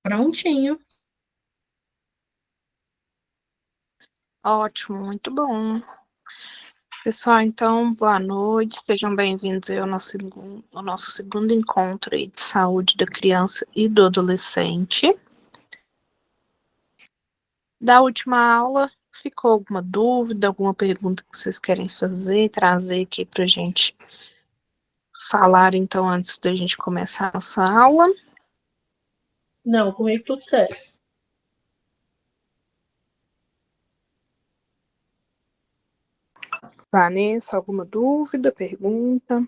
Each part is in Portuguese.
Prontinho. Ótimo, muito bom. Pessoal, então, boa noite, sejam bem-vindos ao nosso segundo encontro aí de saúde da criança e do adolescente. Da última aula, ficou alguma dúvida, alguma pergunta que vocês querem fazer, trazer aqui para a gente falar, então, antes da gente começar a nossa aula? Não, comigo tudo certo. Vanessa, alguma dúvida, pergunta?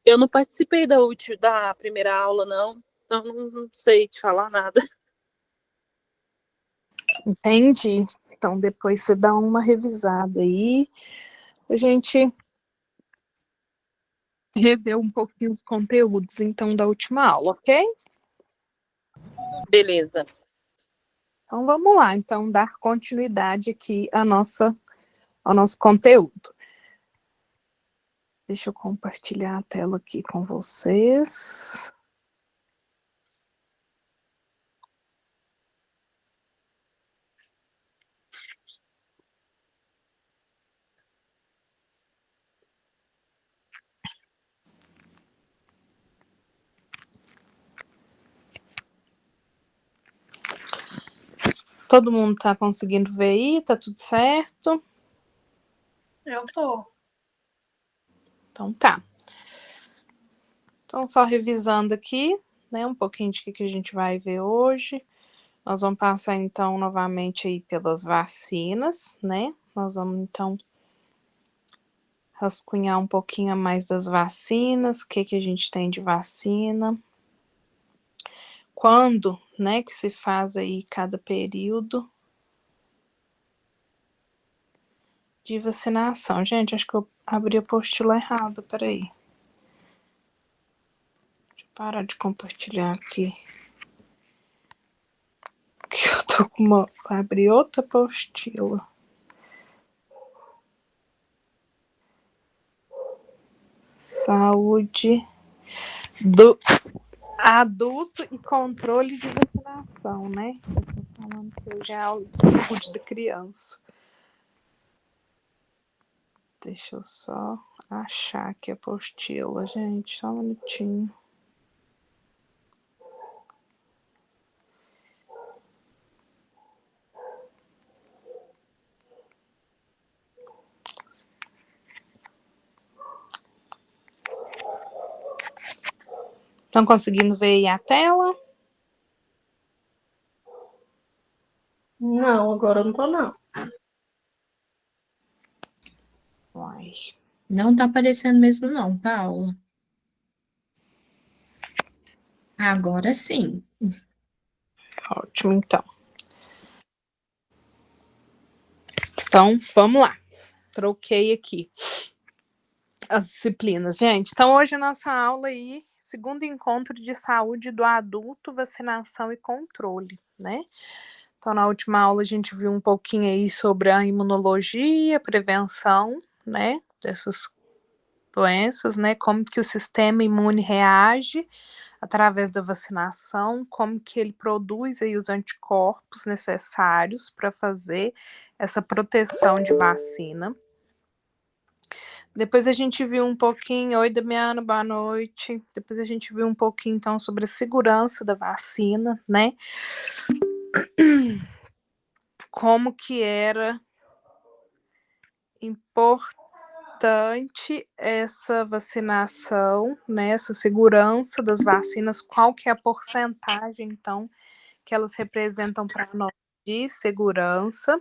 Eu não participei da primeira aula, não. Então, não sei te falar nada. Entendi. Então, depois você dá uma revisada aí, a gente rever um pouquinho os conteúdos, então, da última aula, ok? Beleza. Então, vamos lá. Então, dar continuidade aqui ao nosso conteúdo. Deixa eu compartilhar a tela aqui com vocês. Todo mundo está conseguindo ver aí? Tá tudo certo? Eu tô. Então tá. Então, só revisando aqui, né, um pouquinho de que a gente vai ver hoje. Nós vamos passar, então, novamente aí pelas vacinas, né? Nós vamos, então, rascunhar um pouquinho a mais das vacinas, o que a gente tem de vacina. Quando, né, que se faz aí cada período de vacinação. Gente, acho que eu abri a apostila errada, peraí. Deixa eu parar de compartilhar aqui. Que eu tô com uma... Abri outra apostila. Saúde do adulto e controle de vacinação, né? Eu tô falando que hoje é aula de saúde da criança. Deixa eu só achar aqui a apostila, gente. Só um minutinho. Estão conseguindo ver aí a tela? Não, agora eu não tô, não. Uai. Não tá aparecendo mesmo, não, Paula. Agora sim. Ótimo, então. Então, vamos lá. Troquei aqui as disciplinas, gente. Então, hoje a nossa aula aí, segundo encontro de saúde do adulto, vacinação e controle, né? Então, na última aula a gente viu um pouquinho aí sobre a imunologia, prevenção, né, dessas doenças, né, como que o sistema imune reage através da vacinação, como que ele produz aí os anticorpos necessários para fazer essa proteção de vacina. Depois a gente viu um pouquinho, oi Damiana, boa noite. Depois a gente viu um pouquinho então sobre a segurança da vacina, né? Como que era importante essa vacinação, né? Essa segurança das vacinas, qual que é a porcentagem então que elas representam para nós de segurança.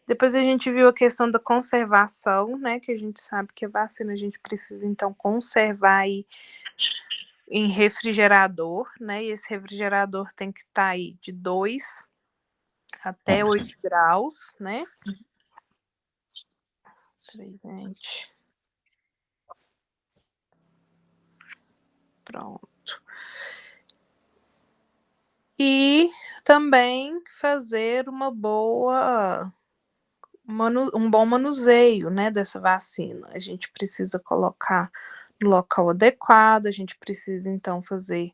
Depois a gente viu a questão da conservação, né? Que a gente sabe que a vacina a gente precisa então conservar aí em refrigerador, né? E esse refrigerador tem que estar aí de 2 até 8 graus, né? Presente. Pronto. E também fazer um bom manuseio, né, dessa vacina. A gente precisa colocar local adequado, a gente precisa então fazer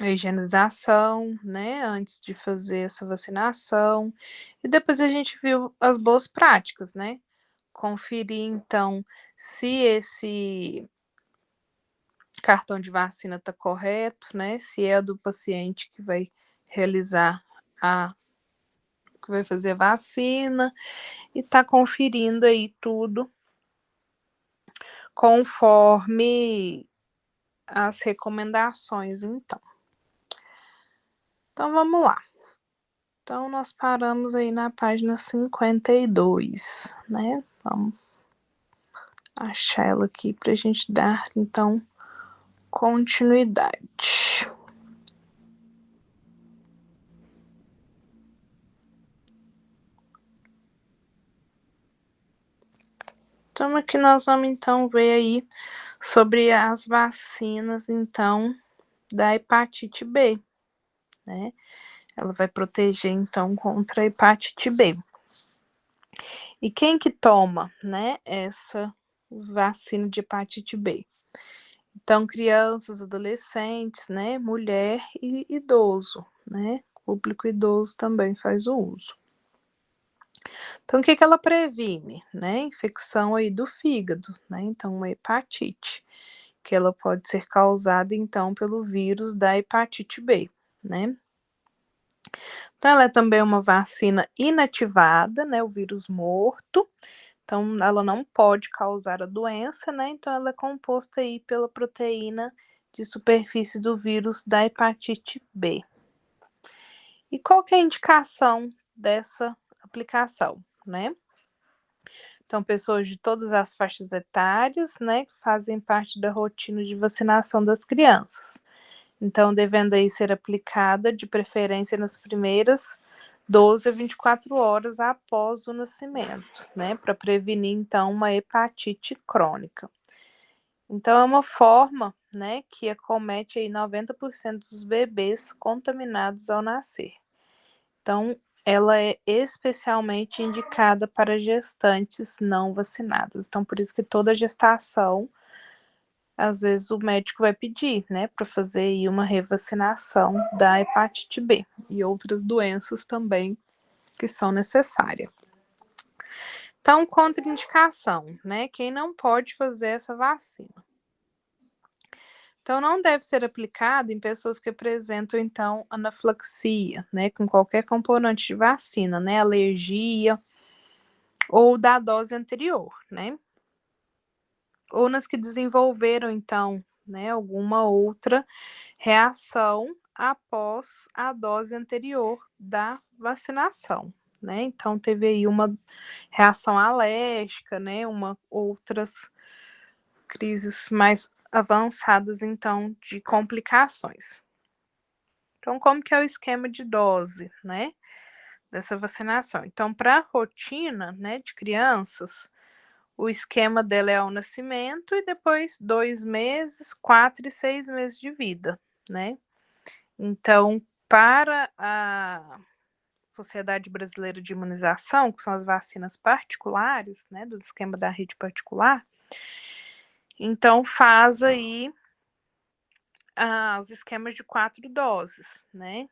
a higienização, né, antes de fazer essa vacinação, e depois a gente viu as boas práticas, né, conferir então se esse cartão de vacina está correto, né, se é do paciente que vai realizar que vai fazer a vacina, e tá conferindo aí tudo conforme as recomendações, então. Então vamos lá. Então nós paramos aí na página 52, né? Vamos achar ela aqui para a gente dar, então, continuidade. Então aqui nós vamos, então, ver aí sobre as vacinas, então, da hepatite B, né? Ela vai proteger, então, contra a hepatite B. E quem que toma, né, essa vacina de hepatite B? Então, crianças, adolescentes, né, mulher e idoso, né? Público idoso também faz o uso. Então, o que que ela previne, né? Infecção aí do fígado, né? Então, uma hepatite, que ela pode ser causada, então, pelo vírus da hepatite B, né? Então, ela é também uma vacina inativada, né? O vírus morto. Então, ela não pode causar a doença, né? Então, ela é composta aí pela proteína de superfície do vírus da hepatite B. E qual que é a indicação dessa aplicação, né? Então, pessoas de todas as faixas etárias, né, que fazem parte da rotina de vacinação das crianças. Então, devendo aí ser aplicada de preferência nas primeiras 12 a 24 horas após o nascimento, né, para prevenir, então, uma hepatite crônica. Então, é uma forma, né, que acomete aí 90% dos bebês contaminados ao nascer. Então, ela é especialmente indicada para gestantes não vacinadas. Então, por isso que toda gestação, às vezes o médico vai pedir, né, para fazer aí uma revacinação da hepatite B e outras doenças também que são necessárias. Então, contraindicação, né? Quem não pode fazer essa vacina. Então, não deve ser aplicado em pessoas que apresentam, então, anafilaxia, né? Com qualquer componente de vacina, né? Alergia ou da dose anterior, né? Ou nas que desenvolveram, então, né? Alguma outra reação após a dose anterior da vacinação, né? Então, teve aí uma reação alérgica, né? Outras crises mais avançadas, então, de complicações. Então, como que é o esquema de dose, né, dessa vacinação? Então, para a rotina, né, de crianças, o esquema dela é ao nascimento e depois 2 meses, 4 e 6 meses de vida, né? Então, para a Sociedade Brasileira de Imunização, que são as vacinas particulares, né, do esquema da rede particular, então faz aí os esquemas de 4 doses, né?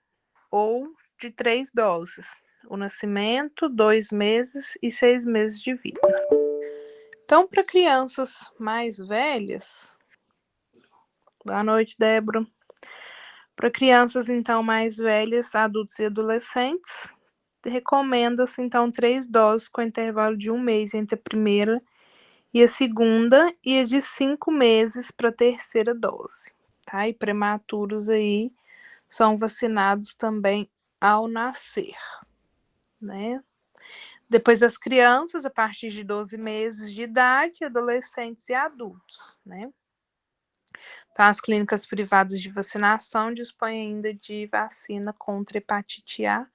Ou de 3 doses. O nascimento, 2 meses e 6 meses de vida. Então, para crianças mais velhas. Boa noite, Débora. Para crianças, então, mais velhas, adultos e adolescentes, recomenda-se, então, 3 doses com intervalo de 1 mês entre a primeira e a segunda, e a de 5 meses para a terceira dose, tá? E prematuros aí são vacinados também ao nascer, né? Depois as crianças, a partir de 12 meses de idade, adolescentes e adultos, né? Então, as clínicas privadas de vacinação dispõem ainda de vacina contra hepatite A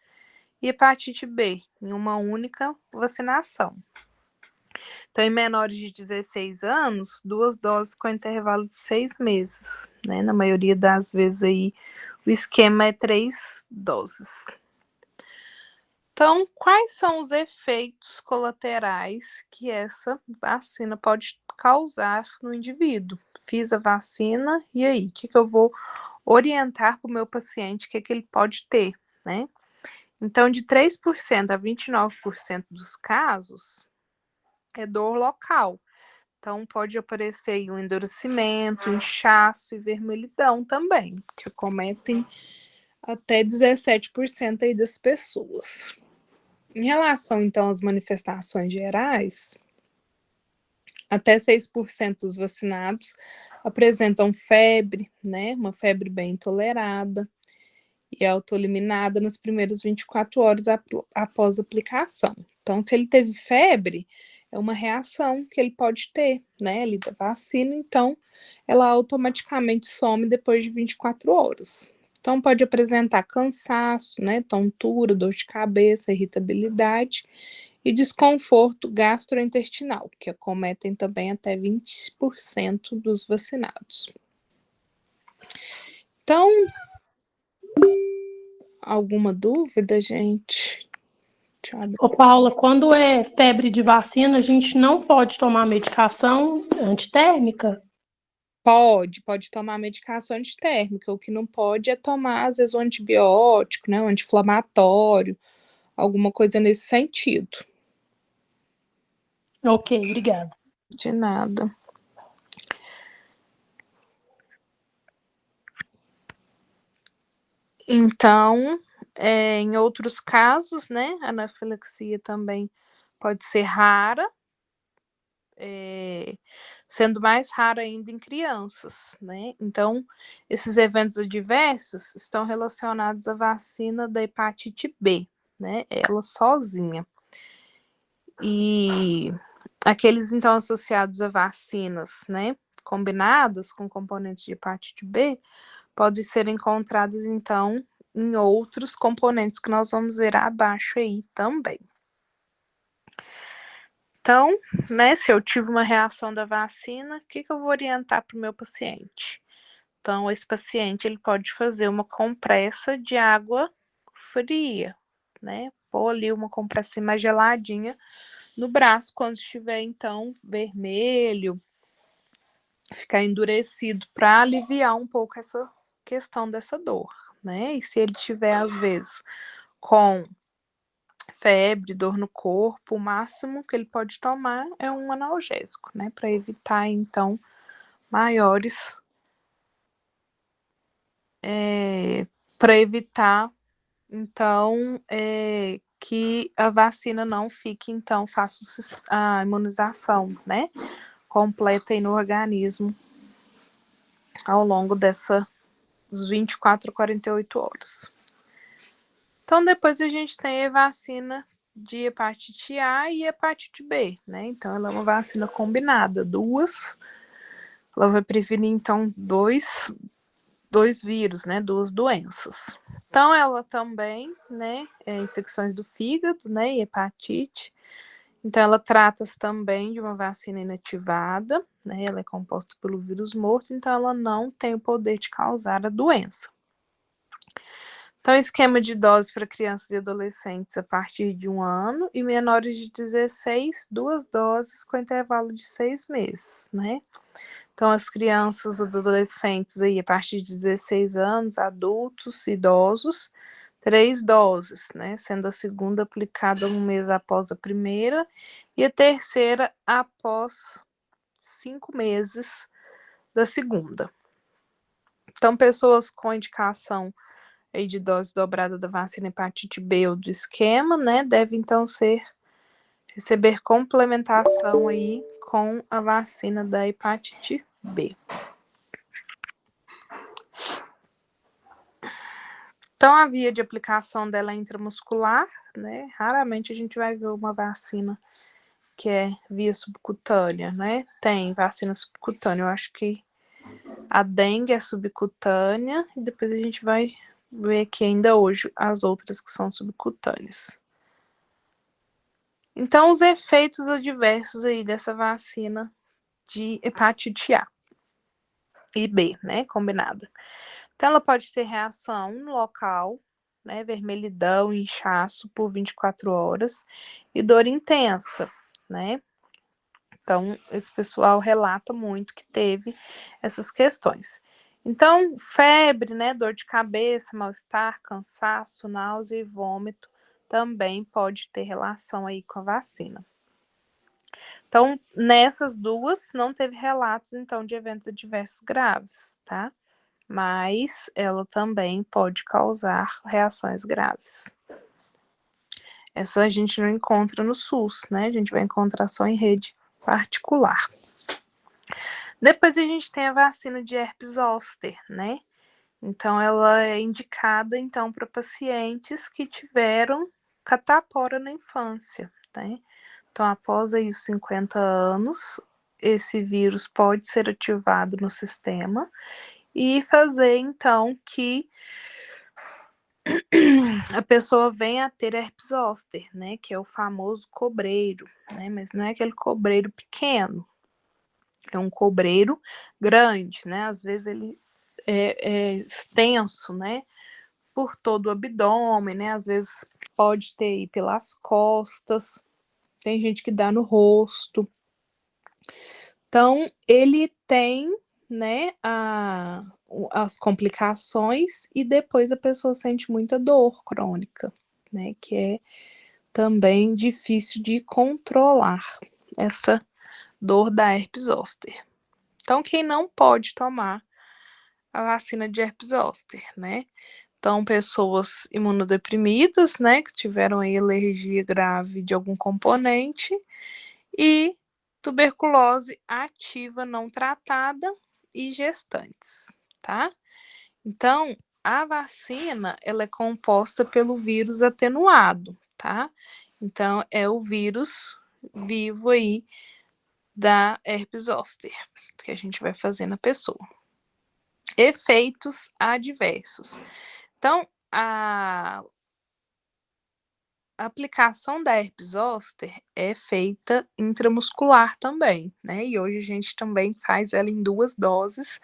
e hepatite B, em uma única vacinação. Então, em menores de 16 anos, 2 doses com intervalo de 6 meses, né? Na maioria das vezes aí, o esquema é 3 doses. Então, quais são os efeitos colaterais que essa vacina pode causar no indivíduo. Fiz a vacina, e aí? O que eu vou orientar para o meu paciente? O que ele pode ter, né? Então, de 3% a 29% dos casos, é dor local. Então, pode aparecer aí um endurecimento, inchaço e vermelhidão também, que acometem até 17% aí das pessoas. Em relação, então, às manifestações gerais, até 6% dos vacinados apresentam febre, né? Uma febre bem tolerada e autoeliminada nas primeiras 24 horas após a aplicação. Então, se ele teve febre, é uma reação que ele pode ter, né, ali da vacina, então ela automaticamente some depois de 24 horas. Então, pode apresentar cansaço, né, tontura, dor de cabeça, irritabilidade e desconforto gastrointestinal, que acometem também até 20% dos vacinados. Então, alguma dúvida, gente? Ô, Paula, quando é febre de vacina, a gente não pode tomar medicação antitérmica? Pode tomar medicação antitérmica. O que não pode é tomar, às vezes, um antibiótico, né, um anti-inflamatório, alguma coisa nesse sentido. Ok, obrigada. De nada. Então, em outros casos, né, a anafilaxia também pode ser rara, sendo mais rara ainda em crianças, né? Então, esses eventos adversos estão relacionados à vacina da hepatite B, né? Ela sozinha. E aqueles, então, associados a vacinas, né, combinadas com componentes de hepatite B, podem ser encontrados, então, em outros componentes que nós vamos ver abaixo aí também. Então, né, se eu tive uma reação da vacina, o que eu vou orientar para o meu paciente? Então, esse paciente, ele pode fazer uma compressa de água fria, né, pôr ali uma compressa mais geladinha no braço, quando estiver, então, vermelho, ficar endurecido, para aliviar um pouco essa questão dessa dor, né? E se ele tiver, às vezes, com febre, dor no corpo, o máximo que ele pode tomar é um analgésico, né? Para evitar, então, maiores. Para evitar, então, que a vacina não fique, então, faça a imunização, né? Completa aí no organismo ao longo dessas 24 a 48 horas. Então, depois a gente tem a vacina de hepatite A e hepatite B, né? Então, ela é uma vacina combinada, duas. Ela vai prevenir, então, dois vírus, né? Duas doenças. Então, ela também, né? Infecções do fígado, né? E hepatite. Então, ela trata-se também de uma vacina inativada, né? Ela é composta pelo vírus morto, então ela não tem o poder de causar a doença. Então, esquema de doses para crianças e adolescentes a partir de 1 ano e menores de 16, 2 doses com intervalo de 6 meses, né? Então, as crianças e adolescentes aí a partir de 16 anos, adultos, idosos, 3 doses, né? Sendo a segunda aplicada 1 mês após a primeira e a terceira após 5 meses da segunda. Então, pessoas com indicação aí de dose dobrada da vacina hepatite B ou do esquema, né, deve então receber complementação aí com a vacina da hepatite B. Então, a via de aplicação dela é intramuscular, né? Raramente a gente vai ver uma vacina que é via subcutânea, né? Tem vacina subcutânea, eu acho que a dengue é subcutânea, e depois a gente vai ver aqui ainda hoje as outras que são subcutâneas. Então, os efeitos adversos aí dessa vacina de hepatite A e B, né, combinada. Então, ela pode ter reação local, né, vermelhidão, inchaço por 24 horas e dor intensa, né. Então, esse pessoal relata muito que teve essas questões. Então, febre, né, dor de cabeça, mal-estar, cansaço, náusea e vômito também pode ter relação aí com a vacina. Então, nessas duas, não teve relatos, então, de eventos adversos graves, tá? Mas ela também pode causar reações graves. Essa a gente não encontra no SUS, né? A gente vai encontrar só em rede particular. Depois a gente tem a vacina de herpes zoster, né? Então, ela é indicada, então, para pacientes que tiveram catapora na infância, né? Então, após aí os 50 anos, esse vírus pode ser ativado no sistema e fazer, então, que a pessoa venha a ter herpes zoster, né? Que é o famoso cobreiro, né? Mas não é aquele cobreiro pequeno, é um cobreiro grande, né? Às vezes ele é extenso, né? Por todo o abdômen, né? Às vezes pode ter aí pelas costas, tem gente que dá no rosto. Então, ele tem, né, as complicações e depois a pessoa sente muita dor crônica, né? Que é também difícil de controlar essa dor da herpes zoster. Então, quem não pode tomar a vacina de herpes zoster, né? Então, pessoas imunodeprimidas, né, que tiveram aí alergia grave de algum componente e tuberculose ativa não tratada e gestantes, tá? Então, a vacina, ela é composta pelo vírus atenuado, tá? Então, é o vírus vivo aí da herpes zoster, que a gente vai fazer na pessoa. Efeitos adversos. Então, a aplicação da herpes zoster é feita intramuscular também, né? E hoje a gente também faz ela em 2 doses,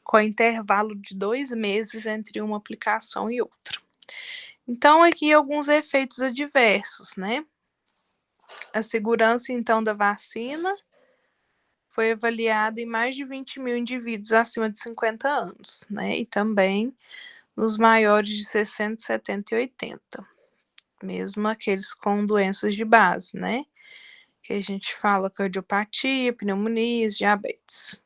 com intervalo de 2 meses entre uma aplicação e outra. Então, aqui alguns efeitos adversos, né? A segurança, então, da vacina foi avaliada em mais de 20 mil indivíduos acima de 50 anos, né? E também nos maiores de 60, 70 e 80. Mesmo aqueles com doenças de base, né? Que a gente fala cardiopatia, pneumonias, diabetes.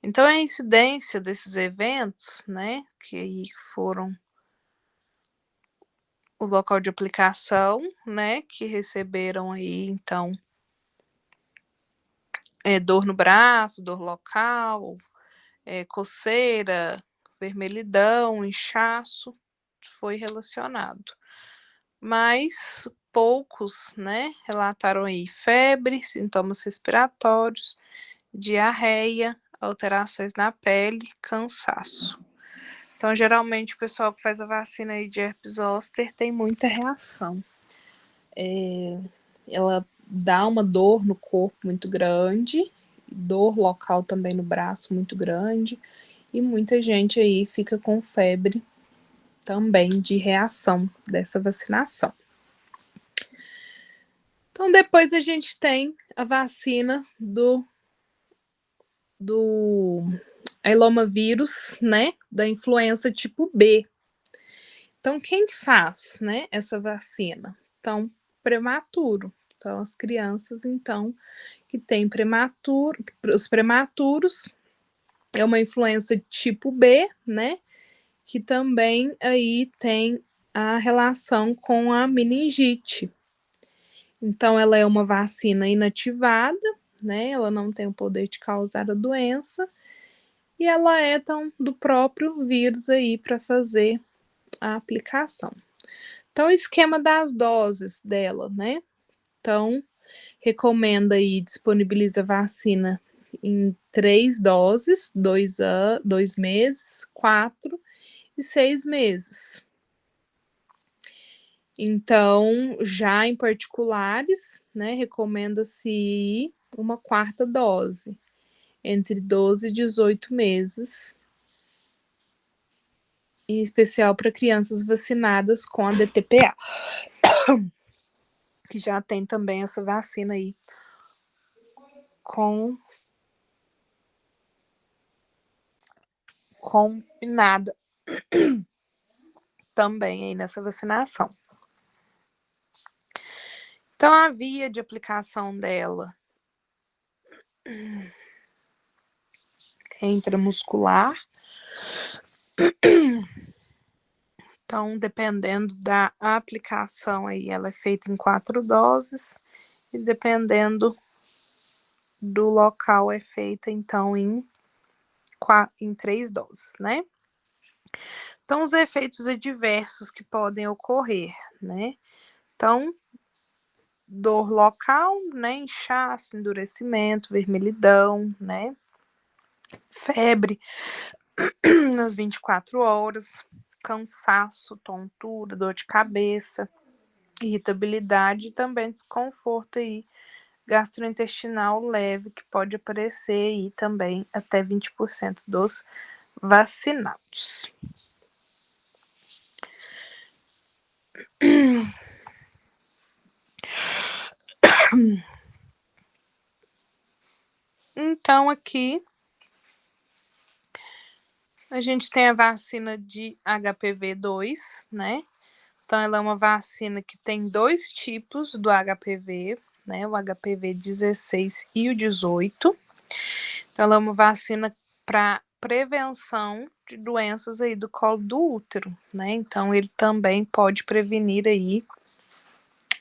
Então, a incidência desses eventos, né, que aí foram o local de aplicação, né, que receberam aí, então, dor no braço, dor local, coceira, vermelhidão, inchaço, foi relacionado. Mas poucos, né, relataram aí febre, sintomas respiratórios, diarreia, alterações na pele, cansaço. Então, geralmente, o pessoal que faz a vacina aí de herpes zoster tem muita reação. Ela dá uma dor no corpo muito grande, dor local também no braço muito grande, e muita gente aí fica com febre também de reação dessa vacinação. Então, depois a gente tem a vacina do ailomavírus, né, da influenza tipo B. Então, quem que faz, né, essa vacina? Então, prematuro. São as crianças, então, que têm prematuro, os prematuros, é uma influenza tipo B, né, que também aí tem a relação com a meningite. Então, ela é uma vacina inativada, né? Ela não tem o poder de causar a doença e ela é então do próprio vírus aí para fazer a aplicação. Então, o esquema das doses dela, né? Então, recomenda aí, disponibiliza a vacina em 3 doses, 2 meses, 4 e 6 meses. Então, já em particulares, né, recomenda-se uma 4ª dose, entre 12 e 18 meses, em especial para crianças vacinadas com a DTPA, que já tem também essa vacina aí combinada também aí nessa vacinação. Então, a via de aplicação dela é intramuscular. Então, dependendo da aplicação aí, ela é feita em 4 doses e dependendo do local é feita então em 3 doses, né? Então, os efeitos adversos que podem ocorrer, né? Então, dor local, né? Inchaço, endurecimento, vermelhidão, né? Febre nas 24 horas, cansaço, tontura, dor de cabeça, irritabilidade e também desconforto aí gastrointestinal leve, que pode aparecer aí também até 20% dos vacinados. Então, aqui a gente tem a vacina de HPV-2, né? Então, ela é uma vacina que tem 2 tipos do HPV, né? O HPV-16 e o 18. Então, ela é uma vacina para prevenção de doenças aí do colo do útero, né? Então, ele também pode prevenir aí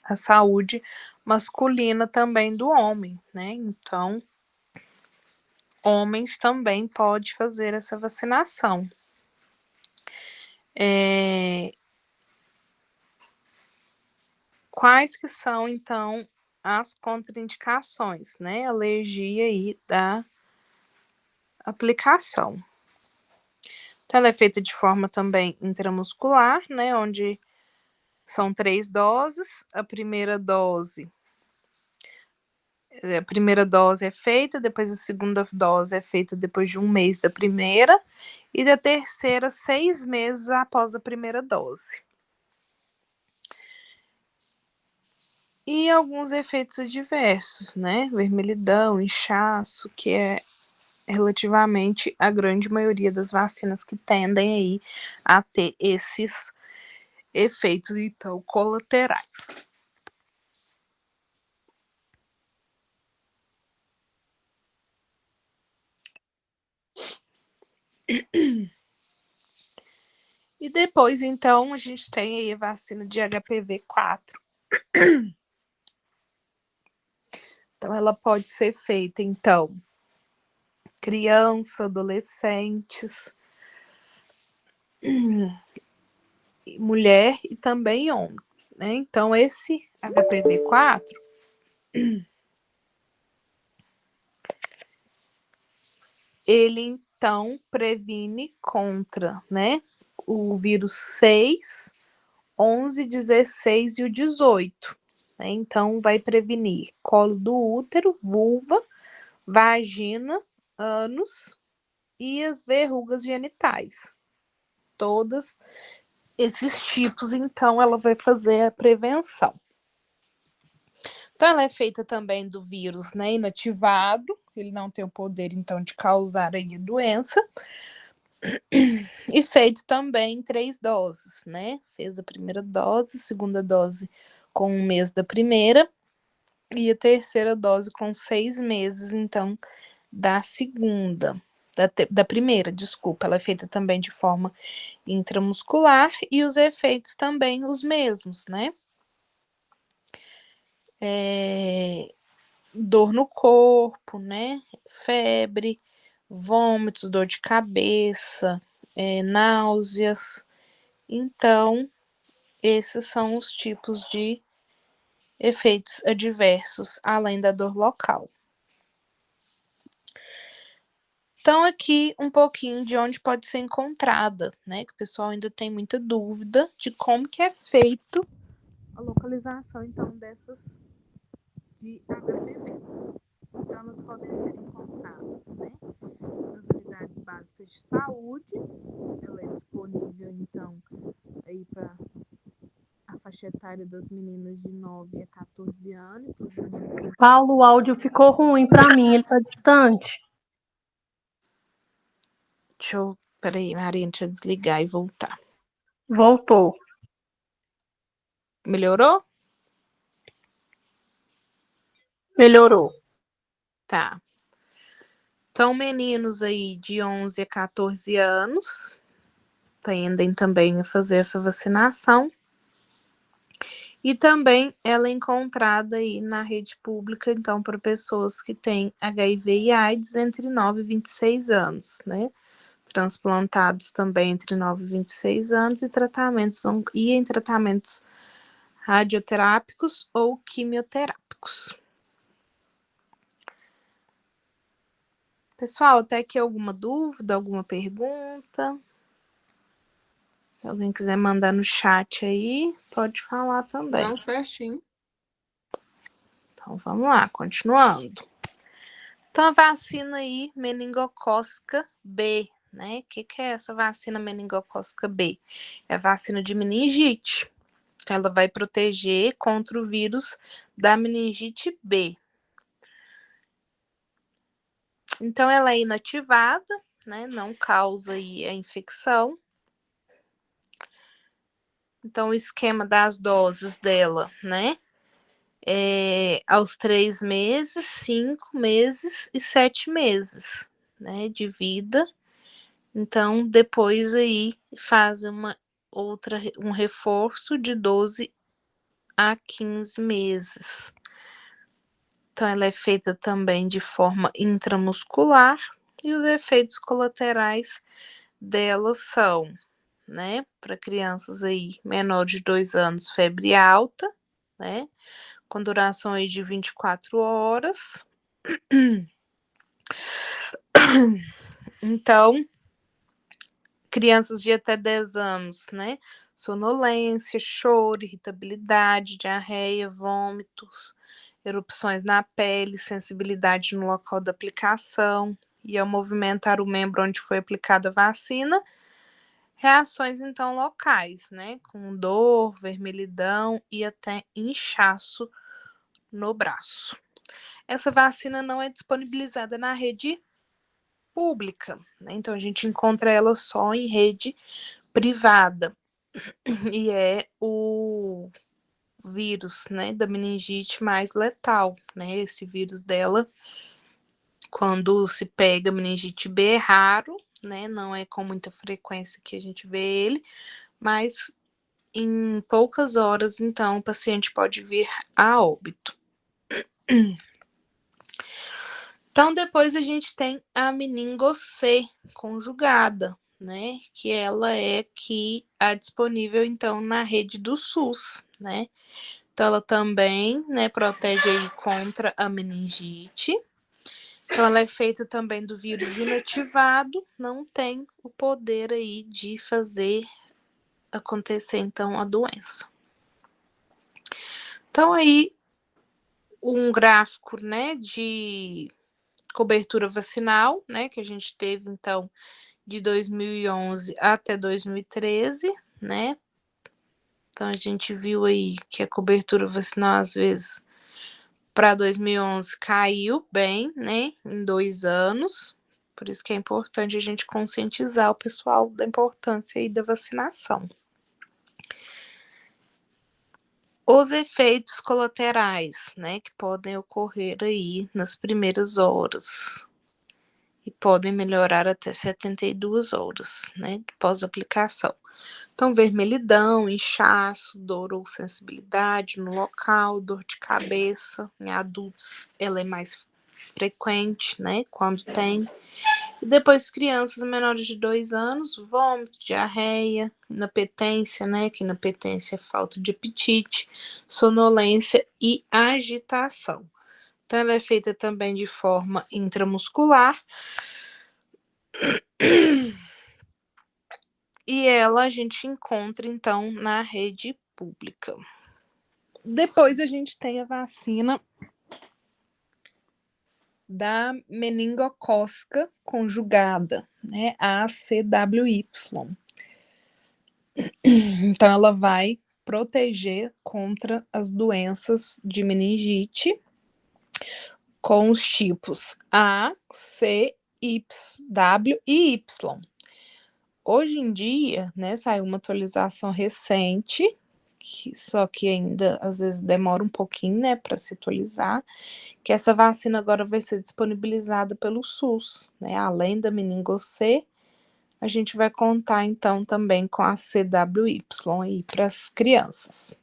a saúde masculina também do homem, né? Então, homens também podem fazer essa vacinação. Quais que são, então, as contraindicações, né? Alergia aí da aplicação. Então, ela é feita de forma também intramuscular, né? Onde são 3 doses. A primeira dose é feita, depois a segunda dose é feita depois de 1 mês da primeira, e da terceira, 6 meses após a primeira dose. E alguns efeitos adversos, né? Vermelhidão, inchaço, que é relativamente a grande maioria das vacinas que tendem aí a ter esses efeitos, então, colaterais. E depois, então, a gente tem aí a vacina de HPV-4. Então, ela pode ser feita, então, criança, adolescentes, mulher e também homem, né? Então, esse HPV-4, ele, então, previne contra, né, o vírus 6, 11, 16 e o 18. Né? Então, vai prevenir colo do útero, vulva, vagina, ânus e as verrugas genitais. Todos esses tipos, então, ela vai fazer a prevenção. Então, ela é feita também do vírus, né, inativado, ele não tem o poder, então, de causar aí a doença, e feito também em 3 doses, né, fez a primeira dose, segunda dose com 1 mês da primeira, e a terceira dose com 6 meses, então, da segunda, da primeira, desculpa, ela é feita também de forma intramuscular, e os efeitos também os mesmos, né, dor no corpo, né? Febre, vômitos, dor de cabeça, náuseas. Então, esses são os tipos de efeitos adversos, além da dor local. Então, aqui um pouquinho de onde pode ser encontrada, né? Que o pessoal ainda tem muita dúvida de como que é feito a localização, então, dessas de HPV. Então, elas podem ser encontradas, né, nas unidades básicas de saúde. Ela é disponível, então, aí para a faixa faixa etária das meninas de 9 a 14 anos, e pros meninos que... Paulo, o áudio ficou ruim para mim, ele tá distante. Peraí, Marina, deixa eu desligar e voltar. Voltou. Melhorou? Melhorou. Tá. Então, meninos aí de 11 a 14 anos tendem também a fazer essa vacinação. E também ela é encontrada aí na rede pública, então, para pessoas que têm HIV e AIDS entre 9 e 26 anos, né? Transplantados também entre 9 e 26 anos e em tratamentos radioterápicos ou quimioterápicos. Pessoal, até aqui alguma dúvida, alguma pergunta? Se alguém quiser mandar no chat aí, pode falar também. Não, certinho. Então, vamos lá, continuando. Então, a vacina aí, meningocócica B, né? O que é essa vacina meningocócica B? É a vacina de meningite. Ela vai proteger contra o vírus da meningite B. Então, ela é inativada, né? Não causa aí a infecção. Então, o esquema das doses dela, né? Aos 3 meses, 5 meses e 7 meses, né? De vida. Então, depois aí faz um reforço de 12 a 15 meses. Então, ela é feita também de forma intramuscular e os efeitos colaterais dela são, né, para crianças aí menores de 2 anos, febre alta, né, com duração aí de 24 horas. Então, crianças de até 10 anos, né, sonolência, choro, irritabilidade, diarreia, vômitos, erupções na pele, sensibilidade no local da aplicação e ao movimentar o membro onde foi aplicada a vacina, reações então locais, né, com dor, vermelhidão e até inchaço no braço. Essa vacina não é disponibilizada na rede pública, né, então a gente encontra ela só em rede privada e é o vírus, né, da meningite mais letal, né, esse vírus dela, quando se pega meningite B é raro, né, não é com muita frequência que a gente vê ele, mas em poucas horas, então, o paciente pode vir a óbito. Então, depois a gente tem a meningo-C conjugada, né, que ela é aqui disponível, então, na rede do SUS, né. Então, ela também, né, protege aí contra a meningite. Então, ela é feita também do vírus inativado, não tem o poder aí de fazer acontecer, então, a doença. Então, aí, um gráfico, né, de cobertura vacinal, né, que a gente teve, então, de 2011 até 2013, né. Então, a gente viu aí que a cobertura vacinal, às vezes, para 2011 caiu bem, né, em 2 anos. Por isso que é importante a gente conscientizar o pessoal da importância aí da vacinação. Os efeitos colaterais, né, que podem ocorrer aí nas primeiras horas e podem melhorar até 72 horas, né, pós-aplicação. Então, vermelhidão, inchaço, dor ou sensibilidade no local, dor de cabeça. Em adultos, ela é mais frequente, né, quando tem. E depois, crianças menores de 2 anos, vômito, diarreia, inapetência, né, que inapetência é falta de apetite, sonolência e agitação. Então, ela é feita também de forma intramuscular. E ela a gente encontra, então, na rede pública. Depois a gente tem a vacina da meningocócica conjugada, né, ACWY. Então, ela vai proteger contra as doenças de meningite com os tipos A, C, W e Y. Hoje em dia, né, saiu uma atualização recente, só que ainda às vezes demora um pouquinho, né, para se atualizar, que essa vacina agora vai ser disponibilizada pelo SUS, né, além da meningo-C, a gente vai contar então também com a CWY aí para as crianças.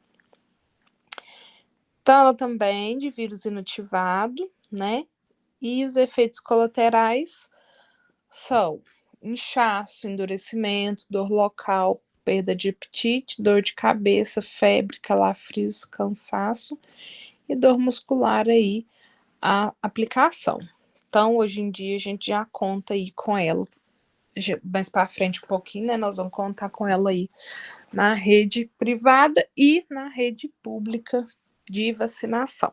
Então, ela também de vírus inativado, né, e os efeitos colaterais são inchaço, endurecimento, dor local, perda de apetite, dor de cabeça, febre, calafrios, cansaço e dor muscular aí a aplicação. Então, hoje em dia a gente já conta aí com ela, mais para frente um pouquinho, né? Nós vamos contar com ela aí na rede privada e na rede pública de vacinação.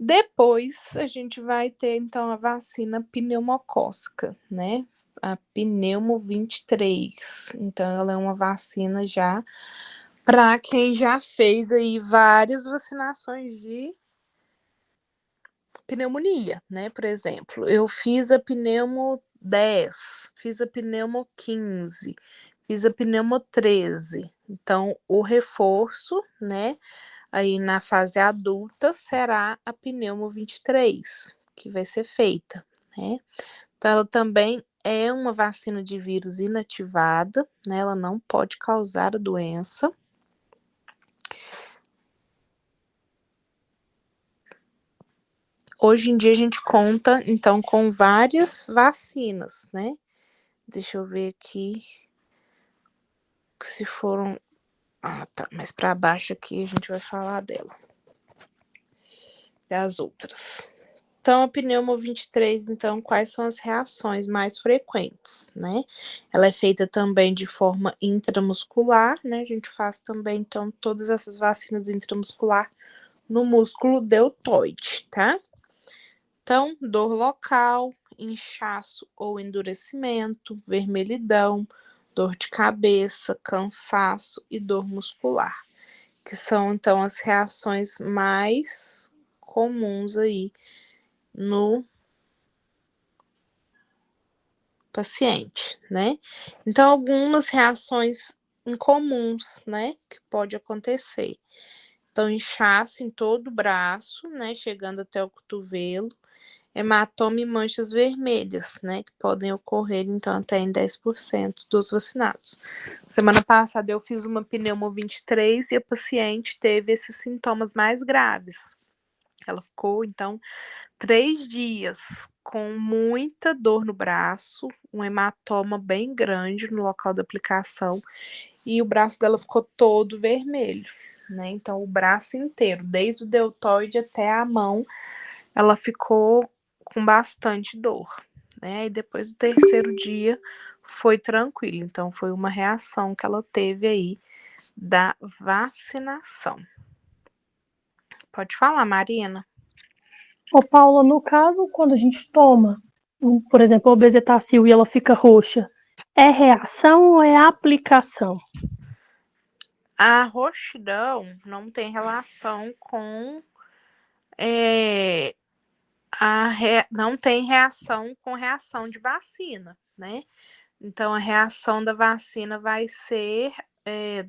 Depois a gente vai ter então a vacina pneumocócica, né? A Pneumo 23. Então ela é uma vacina já para quem já fez aí várias vacinações de pneumonia, né? Por exemplo, eu fiz a Pneumo 10, fiz a Pneumo 15, fiz a Pneumo 13. Então o reforço, né? Aí na fase adulta será a Pneumo 23, que vai ser feita, né? Então ela também é uma vacina de vírus inativada, né? Ela não pode causar a doença. Hoje em dia a gente conta, então, com várias vacinas, né? Deixa eu ver aqui se foram... Ah, tá, mas para baixo aqui a gente vai falar dela. Das outras. Então, a Pneumo 23, então, quais são as reações mais frequentes, né? Ela é feita também de forma intramuscular, né? A gente faz também, então, todas essas vacinas intramuscular no músculo deltoide, tá? Então, dor local, inchaço ou endurecimento, vermelhidão, dor de cabeça, cansaço e dor muscular, que são, então, as reações mais comuns aí no paciente, né? Então, algumas reações incomuns, né, que pode acontecer. Então, inchaço em todo o braço, né, chegando até o cotovelo, hematoma e manchas vermelhas, né, que podem ocorrer, então, até em 10% dos vacinados. Semana passada eu fiz uma Pneumo 23 e a paciente teve esses sintomas mais graves. Ela ficou, então, 3 dias com muita dor no braço, um hematoma bem grande no local da aplicação, e o braço dela ficou todo vermelho, né? Então, o braço inteiro, desde o deltoide até a mão, ela ficou com bastante dor, né? E depois do 3º dia foi tranquilo. Então, foi uma reação que ela teve aí da vacinação. Pode falar, Marina. Ô, Paula, no caso, quando a gente toma, por exemplo, a Bezetacil e ela fica roxa, é reação ou é aplicação? A roxidão não tem relação com não tem reação com reação de vacina, né? Então, a reação da vacina vai ser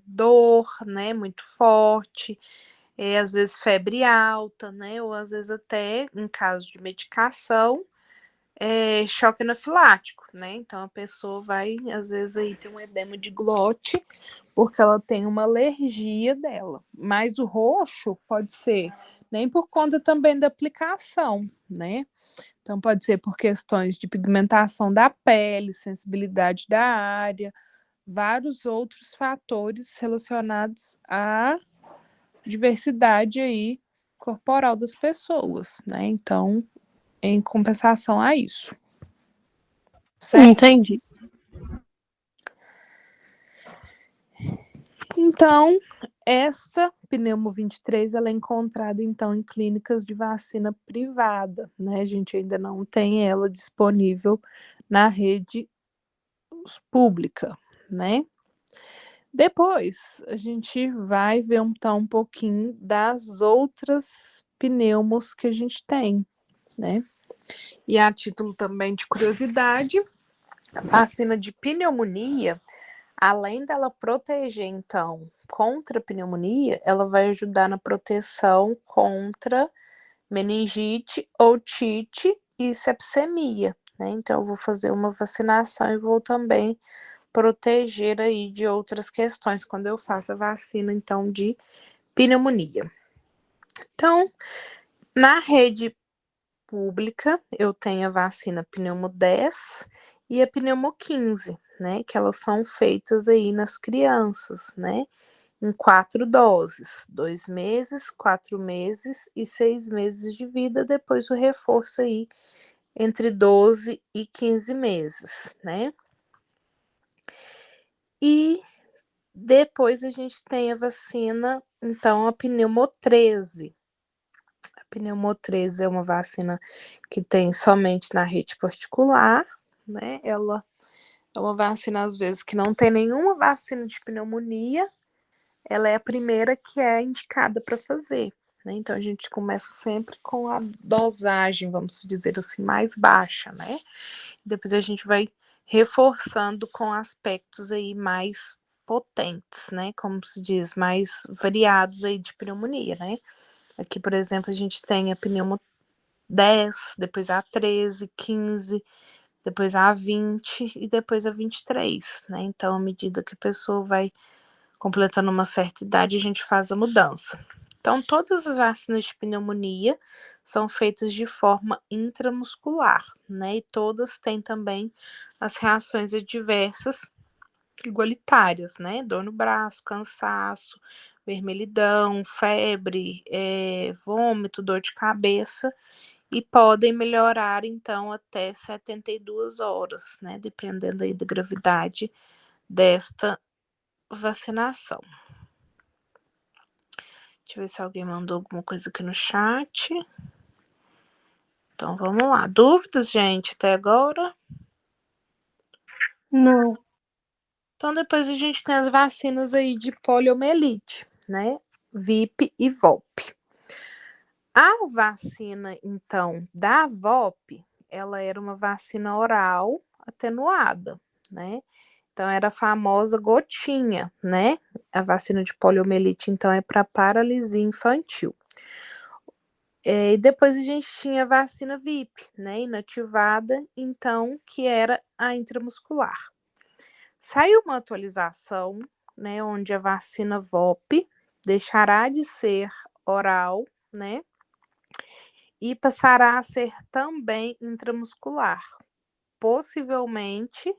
dor, né? Muito forte, às vezes febre alta, né? Ou às vezes até, em caso de medicação, choque anafilático, né? Então, a pessoa vai, às vezes, aí ter um edema de glote, porque ela tem uma alergia dela. Mas o roxo pode ser nem por conta também da aplicação, né? Então, pode ser por questões de pigmentação da pele, sensibilidade da área, vários outros fatores relacionados à diversidade aí corporal das pessoas, né? Então, em compensação a isso. Certo? Entendi. Então, esta Pneumo 23, ela é encontrada, então, em clínicas de vacina privada, né? A gente ainda não tem ela disponível na rede pública, né? Depois, a gente vai ver um pouquinho das outras pneumos que a gente tem, né? E a título também de curiosidade, a vacina de pneumonia, além dela proteger, então, contra a pneumonia, ela vai ajudar na proteção contra meningite, otite e sepsemia, né? Então, eu vou fazer uma vacinação e vou também proteger aí de outras questões quando eu faço a vacina, então, de pneumonia. Então, na rede pública, eu tenho a vacina pneumo 10 e a pneumo 15, né? Que elas são feitas aí nas crianças, né? Em 4 doses, 2 meses, 4 meses e 6 meses de vida, depois o reforço aí entre 12 e 15 meses, né? E depois a gente tem a vacina, então, a pneumo 13. A pneumo 13 é uma vacina que tem somente na rede particular, né? Ela é uma vacina, às vezes, que não tem nenhuma vacina de pneumonia, ela é a primeira que é indicada para fazer, né? Então, a gente começa sempre com a dosagem, vamos dizer assim, mais baixa, né? Depois a gente vai reforçando com aspectos aí mais potentes, né? Como se diz, mais variados aí de pneumonia, né? Aqui, por exemplo, a gente tem a pneumo 10, depois a 13, 15, depois a 20 e depois a 23, né? Então, à medida que a pessoa vai completando uma certa idade, a gente faz a mudança. Então, todas as vacinas de pneumonia são feitas de forma intramuscular, né? E todas têm também as reações adversas igualitárias, né? Dor no braço, cansaço, vermelhidão, febre, vômito, dor de cabeça, e podem melhorar, então, até 72 horas, né? Dependendo aí da gravidade desta vacinação. Deixa eu ver se alguém mandou alguma coisa aqui no chat. Então, vamos lá. Dúvidas, gente, até agora? Não. Então, depois a gente tem as vacinas aí de poliomielite, né? VIP e VOP. A vacina, então, da VOP, ela era uma vacina oral atenuada, né? Então, era a famosa gotinha, né? A vacina de poliomielite, então, é para paralisia infantil. E depois a gente tinha a vacina VIP, né? Inativada, então, que era a intramuscular. Saiu uma atualização, né? Onde a vacina VOP deixará de ser oral, né? E passará a ser também intramuscular. Possivelmente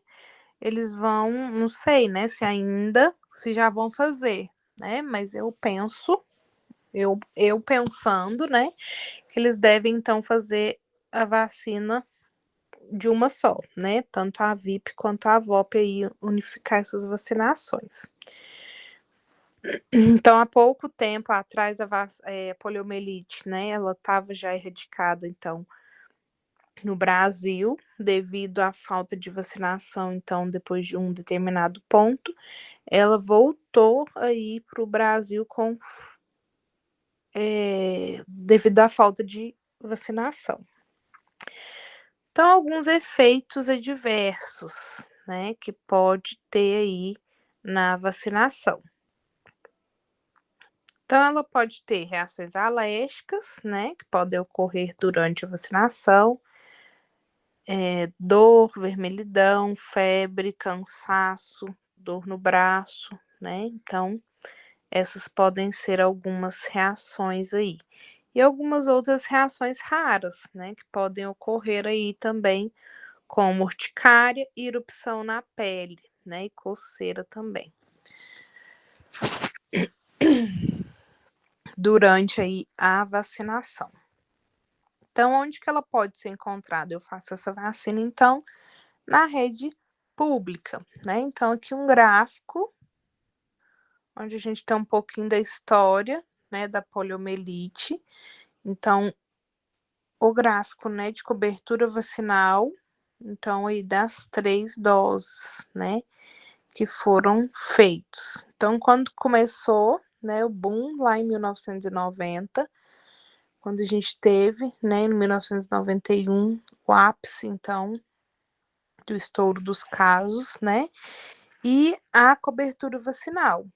eles vão, não sei, né, se já vão fazer, né? Mas eu penso, eu pensando, né, que eles devem então fazer a vacina de uma só, né? Tanto a VIP quanto a VOP aí, unificar essas vacinações. Então, há pouco tempo atrás, a poliomielite, né, ela estava já erradicada, então, no Brasil, devido à falta de vacinação, então, depois de um determinado ponto, ela voltou aí para o Brasil devido à falta de vacinação. Então, alguns efeitos adversos, né, que pode ter aí na vacinação. Então, ela pode ter reações alérgicas, né, que podem ocorrer durante a vacinação, dor, vermelhidão, febre, cansaço, dor no braço, né? Então, essas podem ser algumas reações aí. E algumas outras reações raras, né, que podem ocorrer aí também, como urticária e erupção na pele, né, e coceira também. Durante aí a vacinação. Então, onde que ela pode ser encontrada? Eu faço essa vacina, então, na rede pública, né? Então, aqui um gráfico, onde a gente tem um pouquinho da história, né, da poliomielite. Então, o gráfico, né, de cobertura vacinal, então, aí das 3 doses, né? que foram feitos. Então, quando começou, né, o boom lá em 1990, quando a gente teve, né, em 1991, o ápice, então, do estouro dos casos, né, e a cobertura vacinal,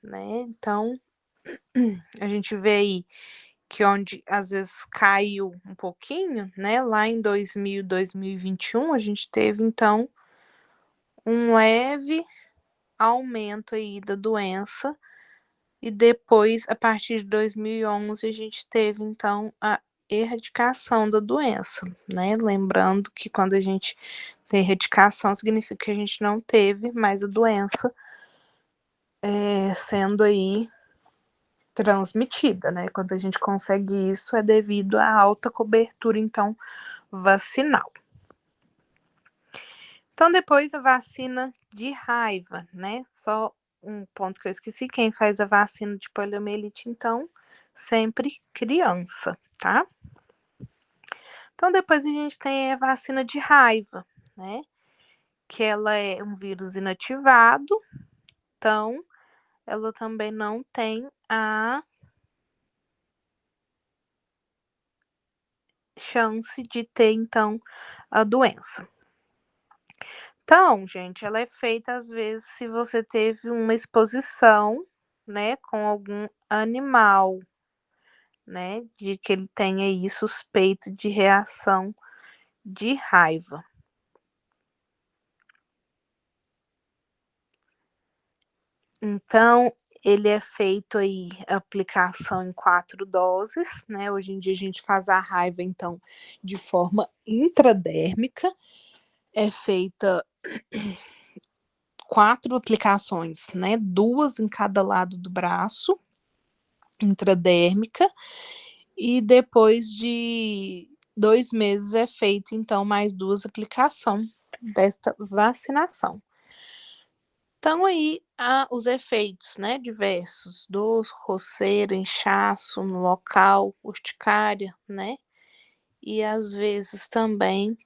né, então, a gente vê aí que onde às vezes caiu um pouquinho, né, lá em 2000, 2021, a gente teve, então, um leve aumento aí da doença, e depois, a partir de 2011, a gente teve, então, a erradicação da doença, né? Lembrando que quando a gente tem erradicação, significa que a gente não teve mais a doença sendo aí transmitida, né? Quando a gente consegue isso, é devido à alta cobertura, então, vacinal. Então, depois a vacina de raiva, né? Só um ponto que eu esqueci, quem faz a vacina de poliomielite, então, sempre criança, tá? Então, depois a gente tem a vacina de raiva, né? Que ela é um vírus inativado, então, ela também não tem a chance de ter, então, a doença. Então, gente, ela é feita às vezes se você teve uma exposição, né, com algum animal, né, de que ele tenha aí suspeito de reação de raiva. Então, ele é feito aí, aplicação em 4 doses, né, hoje em dia a gente faz a raiva, então, de forma intradérmica, é feita 4 aplicações, né, 2 em cada lado do braço, intradérmica, e depois de 2 meses é feito, então, mais 2 aplicações desta vacinação. Então, aí, os efeitos, né, diversos, dor, coceira, inchaço no local, urticária, né, e às vezes também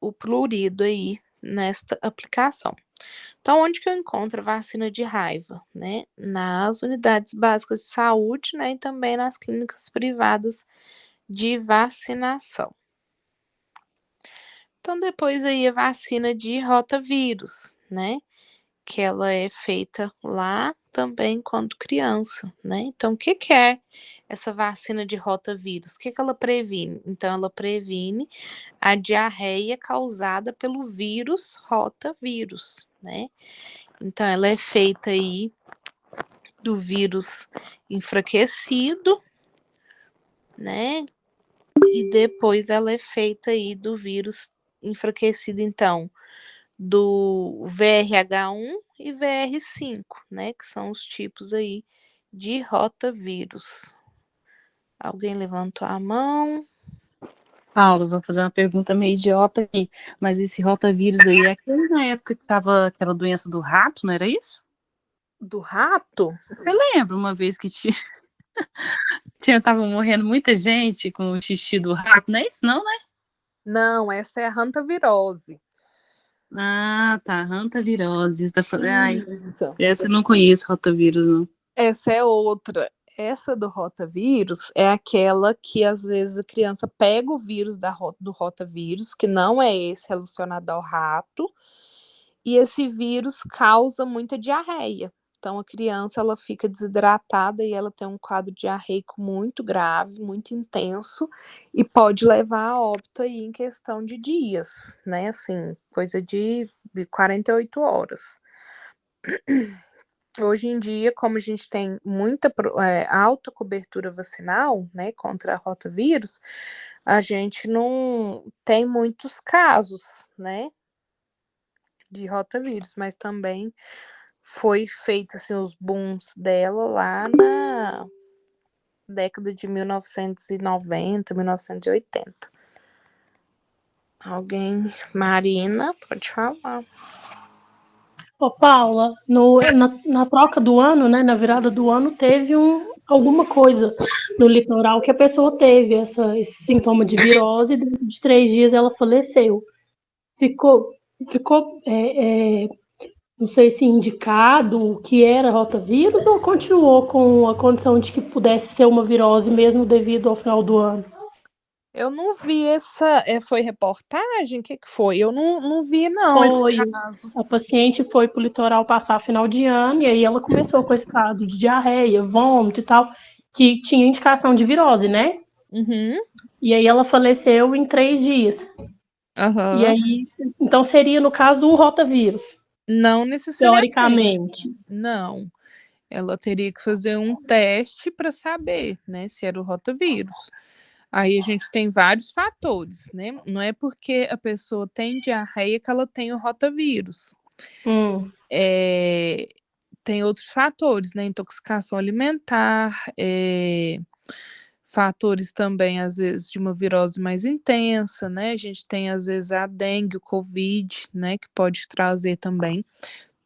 o prurido aí nesta aplicação. Então, onde que eu encontro a vacina de raiva, né? Nas unidades básicas de saúde, né, e também nas clínicas privadas de vacinação. Então, depois aí a vacina de rotavírus, né? Que ela é feita lá também quando criança, né? Então, o que que é essa vacina de rotavírus? O que que ela previne? Então, ela previne a diarreia causada pelo vírus rotavírus, né? Então, ela é feita aí do vírus enfraquecido, né? E depois ela é feita aí do vírus enfraquecido, então, do VRH1 e VR5, né? Que são os tipos aí de rotavírus. Alguém levantou a mão? Paulo, vou fazer uma pergunta meio idiota aqui, mas esse rotavírus aí é aquele na época que tava aquela doença do rato, não era isso? Do rato? Você lembra uma vez que tava morrendo muita gente com o xixi do rato, não é isso não, né? Não, essa é a hantavirose. Ah, tá, hantavirose. Tá falando, ai, Isso. essa eu não conheço, rotavírus, não. Essa é outra. Essa do rotavírus é aquela que às vezes a criança pega o vírus do rotavírus, que não é esse relacionado ao rato, e esse vírus causa muita diarreia. Então a criança ela fica desidratada e ela tem um quadro diarreico muito grave, muito intenso, e pode levar a óbito aí em questão de dias, né? Assim, coisa de 48 horas. Hoje em dia, como a gente tem muita alta cobertura vacinal, né, contra a rotavírus, a gente não tem muitos casos, né, de rotavírus, mas também foi feito assim, os booms dela lá na década de 1990, 1980. Alguém? Marina, pode falar. Ô, Paula, na troca do ano, né, na virada do ano, teve alguma coisa no litoral que a pessoa teve esse sintoma de virose e dentro de 3 dias ela faleceu. ficou, não sei se indicado que era rotavírus ou continuou com a condição de que pudesse ser uma virose mesmo devido ao final do ano? Eu não vi essa. Foi reportagem? O que foi? Eu não vi, não, esse Foi. caso. A paciente foi para o litoral passar final de ano e aí ela começou com esse quadro de diarreia, vômito e tal, que tinha indicação de virose, né? Uhum. E aí ela faleceu em 3 dias. E Aham. aí, então seria, no caso, um rotavírus, Não necessariamente. teoricamente. Não. Ela teria que fazer um teste para saber, né, se era o rotavírus. Aí a gente tem vários fatores, né? Não é porque a pessoa tem diarreia que ela tem o rotavírus. Tem outros fatores, né? Intoxicação alimentar, fatores também, às vezes, de uma virose mais intensa, né? A gente tem, às vezes, a dengue, o Covid, né? Que pode trazer também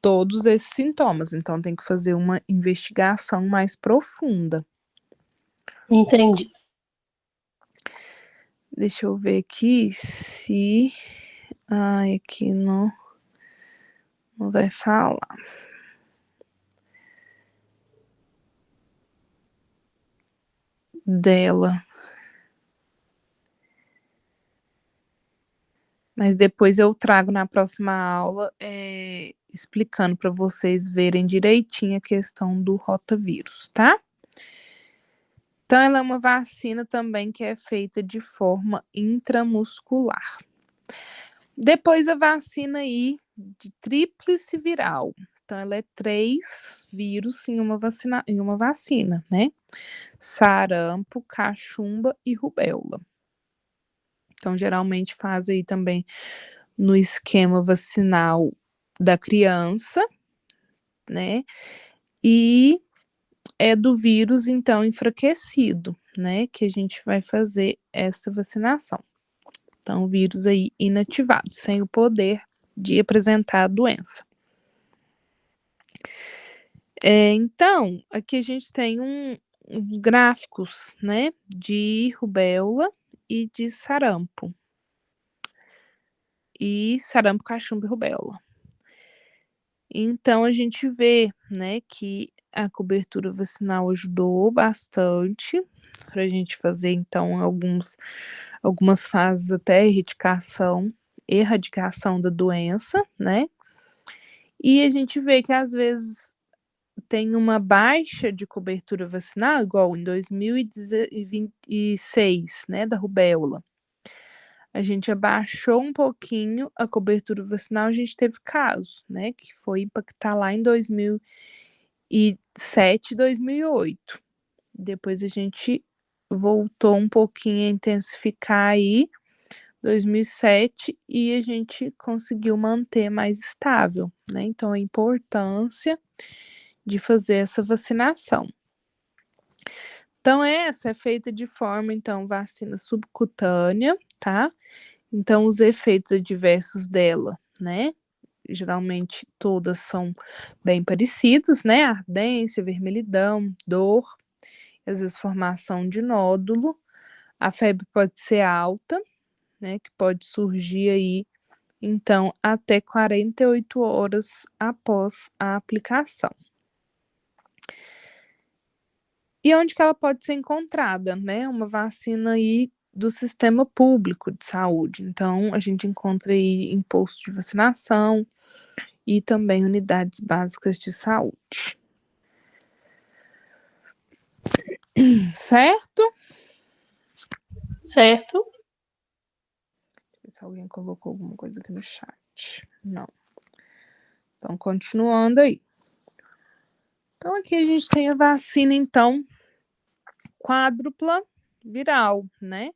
todos esses sintomas. Então, tem que fazer uma investigação mais profunda. Entendi. Deixa eu ver aqui se. Ai, aqui não vai falar. Dela. Mas depois eu trago na próxima aula explicando para vocês verem direitinho a questão do rotavírus, tá? Então, ela é uma vacina também que é feita de forma intramuscular. Depois a vacina aí de tríplice viral. Então, ela é 3 vírus em uma vacina, né? Sarampo, cachumba e rubéola. Então, geralmente faz aí também no esquema vacinal da criança, né? E é do vírus, então, enfraquecido, né? Que a gente vai fazer essa vacinação. Então, vírus aí inativado, sem o poder de apresentar a doença. Então, aqui a gente tem uns gráficos, né? De rubéola e de sarampo. E sarampo, cachumba e rubéola. Então, a gente vê, né, que a cobertura vacinal ajudou bastante para a gente fazer, então, algumas fases até erradicação da doença, né? E a gente vê que, às vezes, tem uma baixa de cobertura vacinal, igual em 2026, né, da rubéola. A gente abaixou um pouquinho a cobertura vacinal, a gente teve casos, né, que foi impactar lá em 2007, 2008. Depois a gente voltou um pouquinho a intensificar aí, 2007, e a gente conseguiu manter mais estável, né? Então, a importância de fazer essa vacinação. Então, essa é feita de forma, então, vacina subcutânea, tá? Então, os efeitos adversos dela, né? Geralmente todas são bem parecidos, né? Ardência, vermelhidão, dor, às vezes formação de nódulo. A febre pode ser alta, né? Que pode surgir aí, então, até 48 horas após a aplicação. E onde que ela pode ser encontrada, né? Uma vacina aí do sistema público de saúde. Então, a gente encontra aí em postos de vacinação e também unidades básicas de saúde. Certo? Certo. Deixa eu ver se alguém colocou alguma coisa aqui no chat. Não. Então, continuando aí. Então, aqui a gente tem a vacina, então, quádrupla viral, né?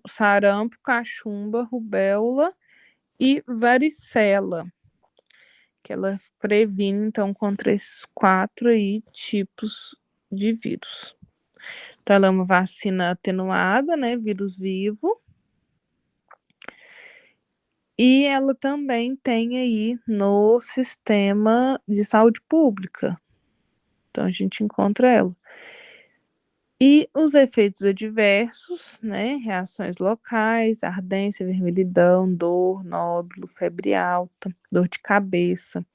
Sarampo, cachumba, rubéola e varicela, que ela previne, então, contra esses 4 aí tipos de vírus. Então, ela é uma vacina atenuada, né? Vírus vivo. E ela também tem aí no sistema de saúde pública. Então, a gente encontra ela. E os efeitos adversos, né? Reações locais, ardência, vermelhidão, dor, nódulo, febre alta, dor de cabeça,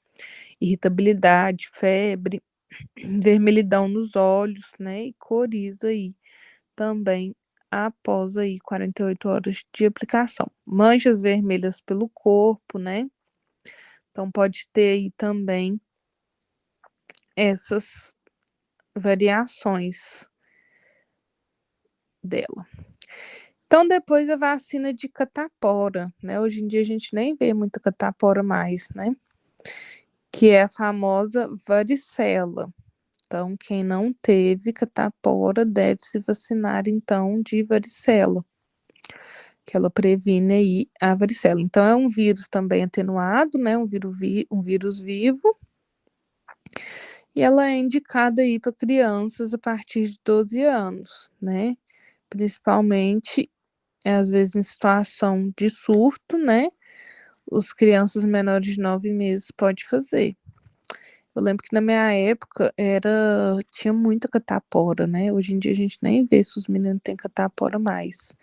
irritabilidade, febre, vermelhidão nos olhos, né? E coriza aí também após aí 48 horas de aplicação. Manchas vermelhas pelo corpo, né? Então pode ter aí também essas variações dela. Então, depois a vacina de catapora, né? Hoje em dia a gente nem vê muita catapora mais, né? Que é a famosa varicela. Então, quem não teve catapora deve se vacinar, então, de varicela, que ela previne aí a varicela. Então, é um vírus também atenuado, né? Um vírus vivo. E ela é indicada aí para crianças a partir de 12 anos, né? Principalmente, às vezes, em situação de surto, né? Os crianças menores de 9 meses pode fazer. Eu lembro que na minha época tinha muita catapora, né? Hoje em dia a gente nem vê se os meninos têm catapora mais.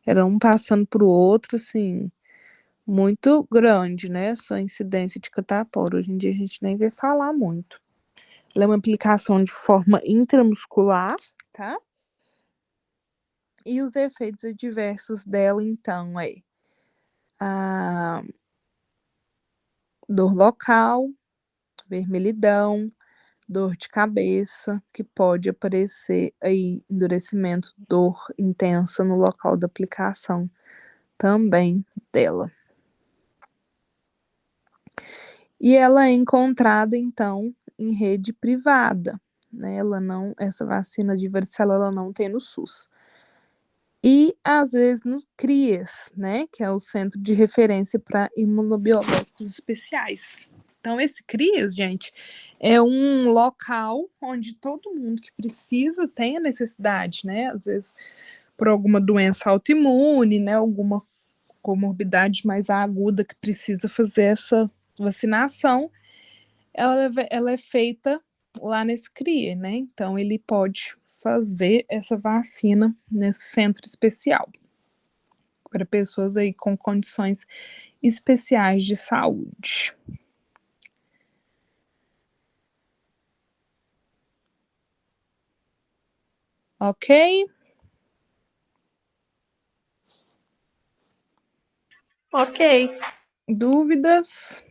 Era um passando pro outro, assim, muito grande, né? Essa incidência de catapora. Hoje em dia a gente nem vê falar muito. Ela é uma aplicação de forma intramuscular, tá? E os efeitos adversos dela, então, é a dor local, vermelhidão, dor de cabeça, que pode aparecer aí, endurecimento, dor intensa no local da aplicação também dela. E ela é encontrada, então, em rede privada, né? Essa vacina de varicela, ela não tem no SUS. E, às vezes, nos CRIAS, né? Que é o Centro de Referência para Imunobiológicos Especiais. Então, esse CRIAS, gente, é um local onde todo mundo que precisa tem a necessidade, né? Às vezes, por alguma doença autoimune, né? Alguma comorbidade mais aguda que precisa fazer essa vacinação, ela é feita lá nesse CRIA, né? Então, ele pode fazer essa vacina nesse centro especial para pessoas aí com condições especiais de saúde. Ok? Ok. Dúvidas?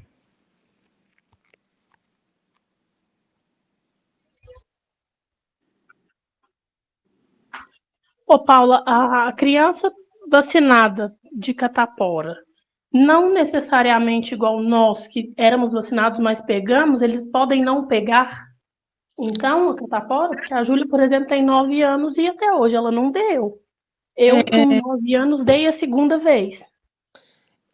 Ô, Paula, a criança vacinada de catapora, não necessariamente igual nós, que éramos vacinados, mas pegamos, eles podem não pegar, então, a catapora? Porque a Júlia, por exemplo, tem 9 anos e até hoje ela não deu. Eu, com 9 anos, dei a segunda vez.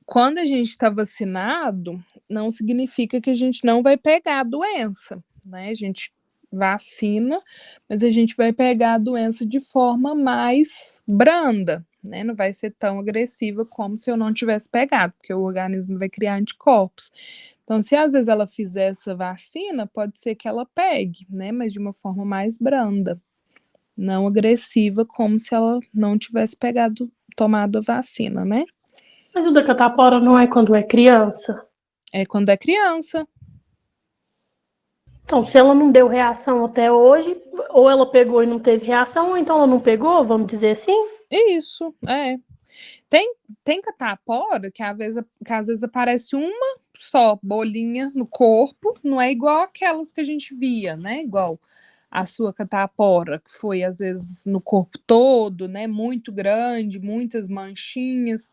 Quando a gente está vacinado, não significa que a gente não vai pegar a doença, né? A gente vacina, mas a gente vai pegar a doença de forma mais branda, né? Não vai ser tão agressiva como se eu não tivesse pegado, porque o organismo vai criar anticorpos. Então, se às vezes ela fizer essa vacina, pode ser que ela pegue, né? Mas de uma forma mais branda, não agressiva, como se ela não tivesse tomado a vacina, né? Mas o da catapora não é quando é criança? É quando é criança. Então, se ela não deu reação até hoje, ou ela pegou e não teve reação, ou então ela não pegou, vamos dizer assim? Isso, é. Tem catapora que às vezes aparece uma só bolinha no corpo, não é igual aquelas que a gente via, né? Igual a sua catapora, que foi às vezes no corpo todo, né? Muito grande, muitas manchinhas.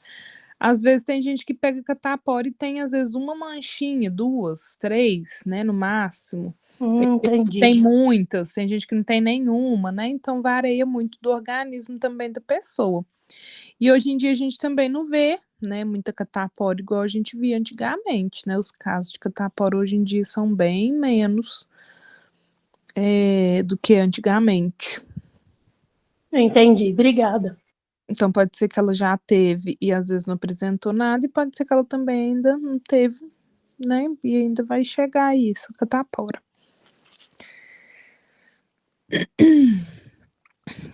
Às vezes tem gente que pega catapora e tem às vezes uma manchinha, duas, três, né? No máximo. Entendi. Tem muitas, tem gente que não tem nenhuma, né? Então varia muito do organismo também da pessoa. E hoje em dia a gente também não vê, né, muita catapora igual a gente via antigamente, né? Os casos de catapora hoje em dia são bem menos do que antigamente. Entendi, obrigada. Então pode ser que ela já teve e às vezes não apresentou nada, e pode ser que ela também ainda não teve, né? E ainda vai chegar isso, catapora.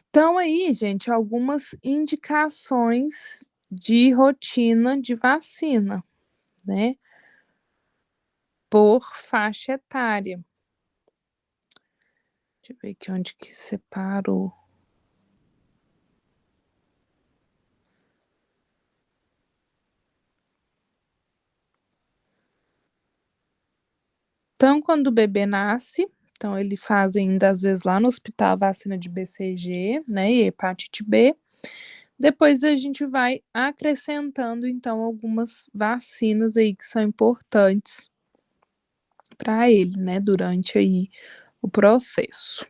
Então aí, gente, algumas indicações de rotina de vacina, né? Por faixa etária. Deixa eu ver aqui onde que separou. Então, quando o bebê nasce, então ele faz ainda às vezes lá no hospital a vacina de BCG, né, e hepatite B. Depois a gente vai acrescentando então algumas vacinas aí que são importantes para ele, né, durante aí o processo.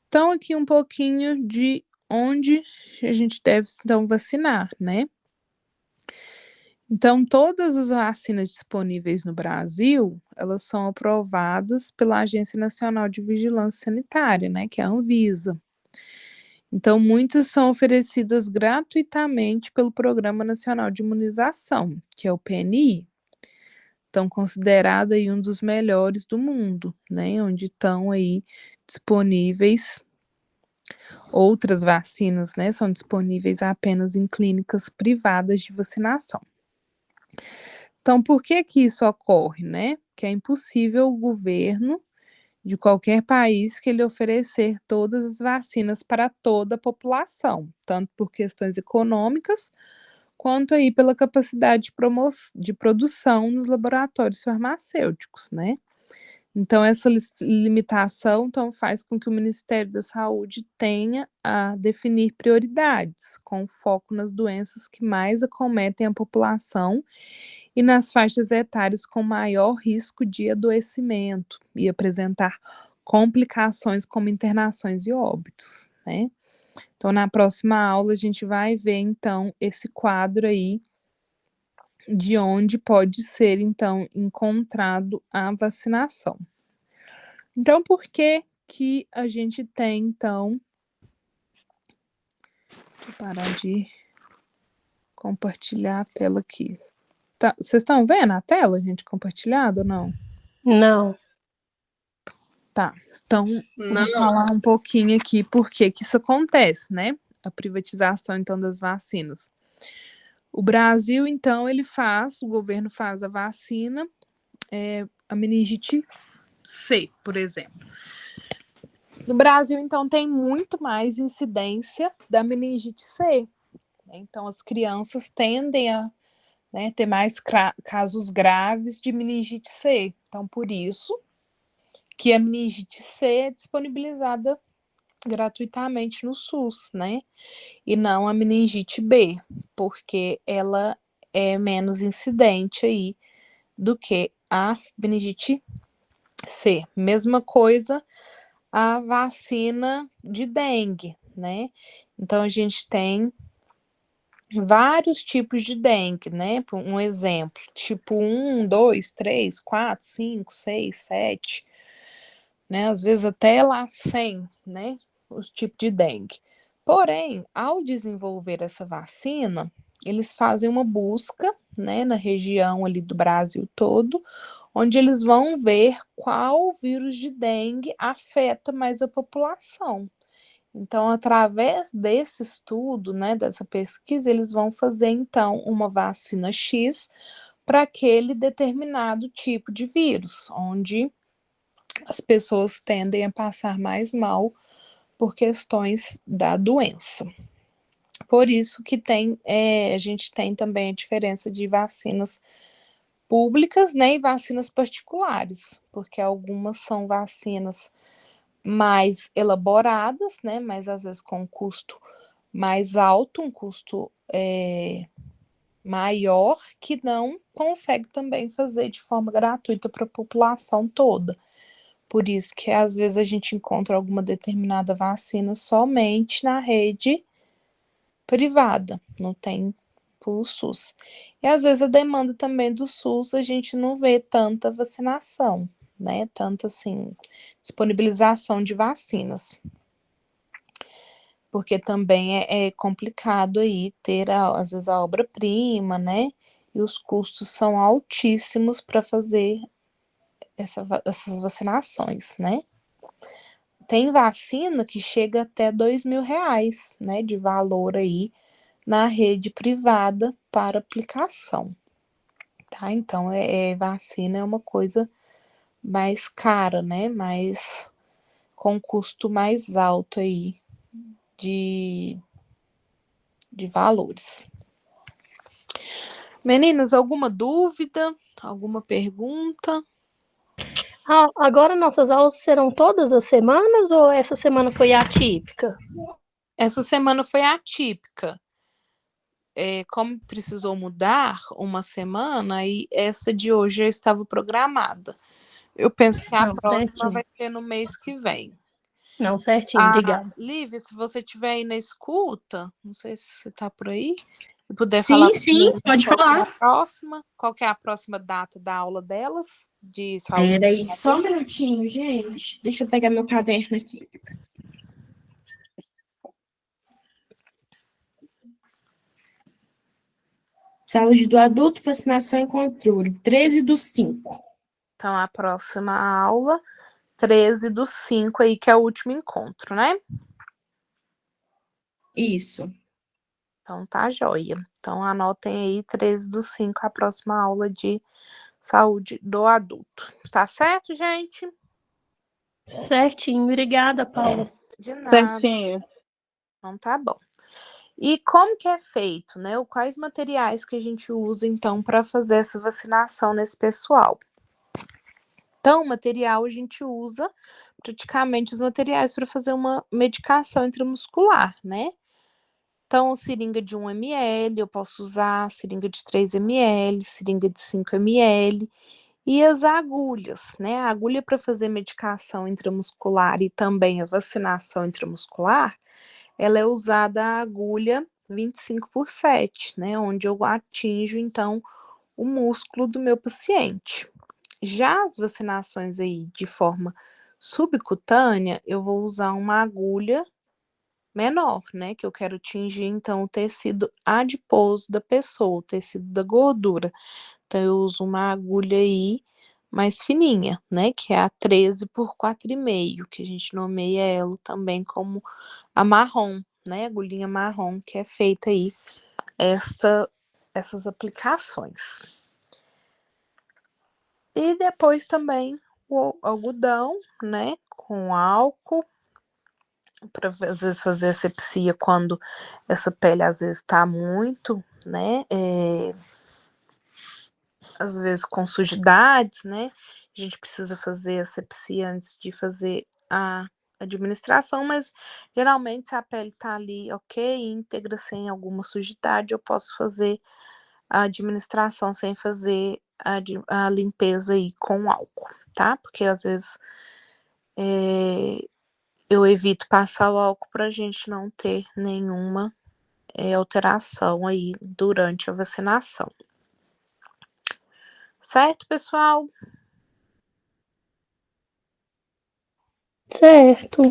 Então, aqui um pouquinho de onde a gente deve então vacinar, né? Então, todas as vacinas disponíveis no Brasil, elas são aprovadas pela Agência Nacional de Vigilância Sanitária, né, que é a Anvisa. Então, muitas são oferecidas gratuitamente pelo Programa Nacional de Imunização, que é o PNI. Então, considerado aí um dos melhores do mundo, né, onde estão aí disponíveis outras vacinas, né, são disponíveis apenas em clínicas privadas de vacinação. Então, por que que isso ocorre, né? Que é impossível o governo de qualquer país que ele oferecer todas as vacinas para toda a população, tanto por questões econômicas, quanto aí pela capacidade de produção nos laboratórios farmacêuticos, né? Então, essa limitação então, faz com que o Ministério da Saúde tenha a definir prioridades, com foco nas doenças que mais acometem a população e nas faixas etárias com maior risco de adoecimento e apresentar complicações como internações e óbitos, né? Então, na próxima aula, a gente vai ver, então, esse quadro aí de onde pode ser, então, encontrado a vacinação. Então, por que que a gente tem, então... Deixa eu parar de compartilhar a tela aqui. Tá, vocês estão vendo a tela, gente, compartilhada ou não? Não. Tá, então vou falar um pouquinho aqui por que que isso acontece, né? A privatização, então, das vacinas. O Brasil, então, o governo faz a vacina, a meningite C, por exemplo. No Brasil, então, tem muito mais incidência da meningite C. Então, as crianças tendem a, né, ter mais casos graves de meningite C. Então, por isso que a meningite C é disponibilizada gratuitamente no SUS, né? E não a meningite B, porque ela é menos incidente aí do que a meningite C. Mesma coisa a vacina de dengue, né? Então a gente tem vários tipos de dengue, né? Um exemplo, tipo 1, 2, 3, 4, 5, 6, 7, né? Às vezes até lá 100, né? Os tipos de dengue. Porém, ao desenvolver essa vacina, eles fazem uma busca, né, na região ali do Brasil todo, onde eles vão ver qual vírus de dengue afeta mais a população. Então, através desse estudo, né, dessa pesquisa, eles vão fazer, então, uma vacina X para aquele determinado tipo de vírus, onde as pessoas tendem a passar mais mal por questões da doença. Por isso que a gente tem também a diferença de vacinas públicas, né, e vacinas particulares, porque algumas são vacinas mais elaboradas, né, mas às vezes com um custo mais alto, um custo maior, que não consegue também fazer de forma gratuita para a população toda. Por isso que às vezes a gente encontra alguma determinada vacina somente na rede privada, não tem pelo SUS. E às vezes a demanda também do SUS, a gente não vê tanta vacinação, né? Tanta assim, disponibilização de vacinas. Porque também é complicado aí ter, às vezes, a obra-prima, né? E os custos são altíssimos para fazer essas vacinações, né? Tem vacina que chega até R$ 2.000, né, de valor aí na rede privada para aplicação, tá? Então, vacina é uma coisa mais cara, né? Mais com custo mais alto aí de valores. Meninas, alguma dúvida? Alguma pergunta? Agora nossas aulas serão todas as semanas ou essa semana foi atípica? Essa semana foi atípica. Como precisou mudar uma semana, aí essa de hoje já estava programada. Eu penso que a Não, próxima certinho. vai ser no mês que vem. Não, certinho, obrigada. Lívia, se você estiver aí na escuta, não sei se você está por aí, e puder falar Sim, para sim, pode falar. qual que é a próxima data da aula delas, de saúde? Peraí, só um minutinho, gente. Deixa eu pegar meu caderno aqui. Saúde do adulto, vacinação e controle. 13/5. Então, a próxima aula, 13/5 aí, que é o último encontro, né? Isso. Então, tá joia. Então, anotem aí, 13/5, a próxima aula de saúde do adulto. Tá certo, gente? Certinho, obrigada, Paula. De nada. Certinho. Então, tá bom. E como que é feito, né? Quais materiais que a gente usa, então, para fazer essa vacinação nesse pessoal? Então, o material a gente usa praticamente os materiais para fazer uma medicação intramuscular, né? Então, seringa de 1 ml, eu posso usar seringa de 3 ml, seringa de 5 ml, e as agulhas, né? A agulha para fazer medicação intramuscular e também a vacinação intramuscular, ela é usada a agulha 25/7, né? Onde eu atinjo, então, o músculo do meu paciente. Já as vacinações aí de forma subcutânea, eu vou usar uma agulha menor, né? Que eu quero atingir, então, o tecido adiposo da pessoa, o tecido da gordura. Então, eu uso uma agulha aí mais fininha, né? Que é a 13x4,5, que a gente nomeia ela também como a marrom, né? Agulhinha marrom, que é feita aí essas aplicações. E depois também o algodão, né? Com álcool, para às vezes fazer asepsia quando essa pele às vezes está muito, né? Às vezes com sujidades, né? A gente precisa fazer asepsia antes de fazer a administração, mas geralmente se a pele tá ali ok, íntegra, sem alguma sujidade, eu posso fazer a administração sem fazer a limpeza aí com álcool, tá? Porque às vezes eu evito passar o álcool para a gente não ter nenhuma alteração aí durante a vacinação. Certo, pessoal? Certo.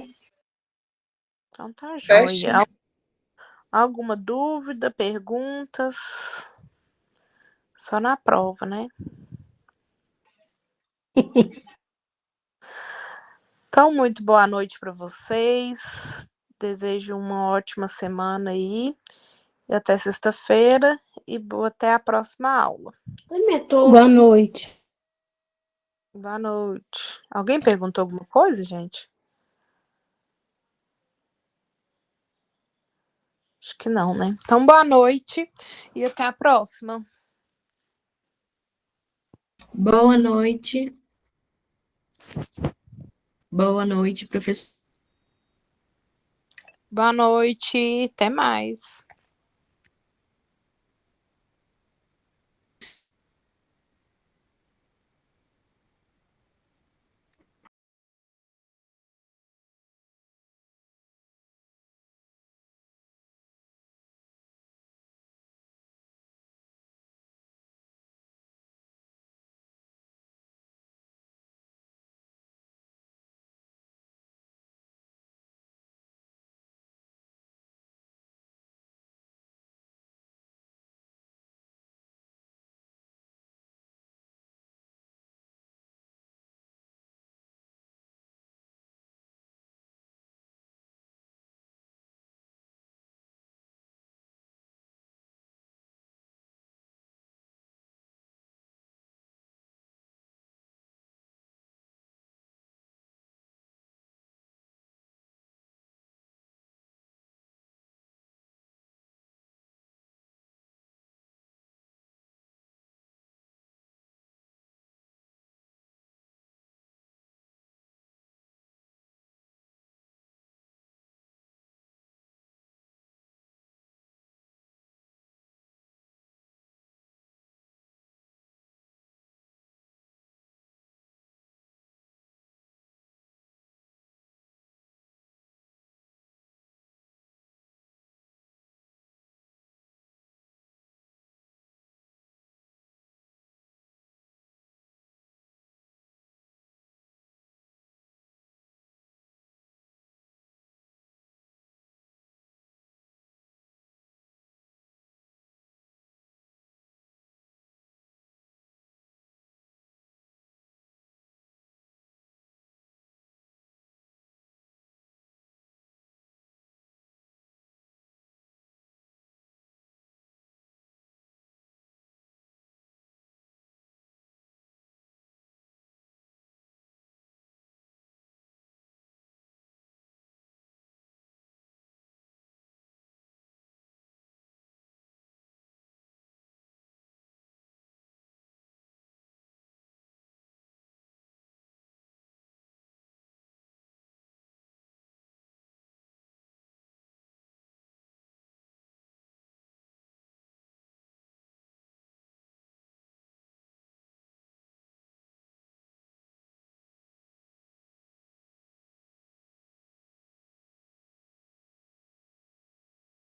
Então tá joia. Certinho. Alguma dúvida, perguntas? Só na prova, né? Então, muito boa noite para vocês. Desejo uma ótima semana aí. E até sexta-feira. E até a próxima aula. Boa noite. Boa noite. Alguém perguntou alguma coisa, gente? Acho que não, né? Então, boa noite e até a próxima. Boa noite. Boa noite, professor. Boa noite, até mais.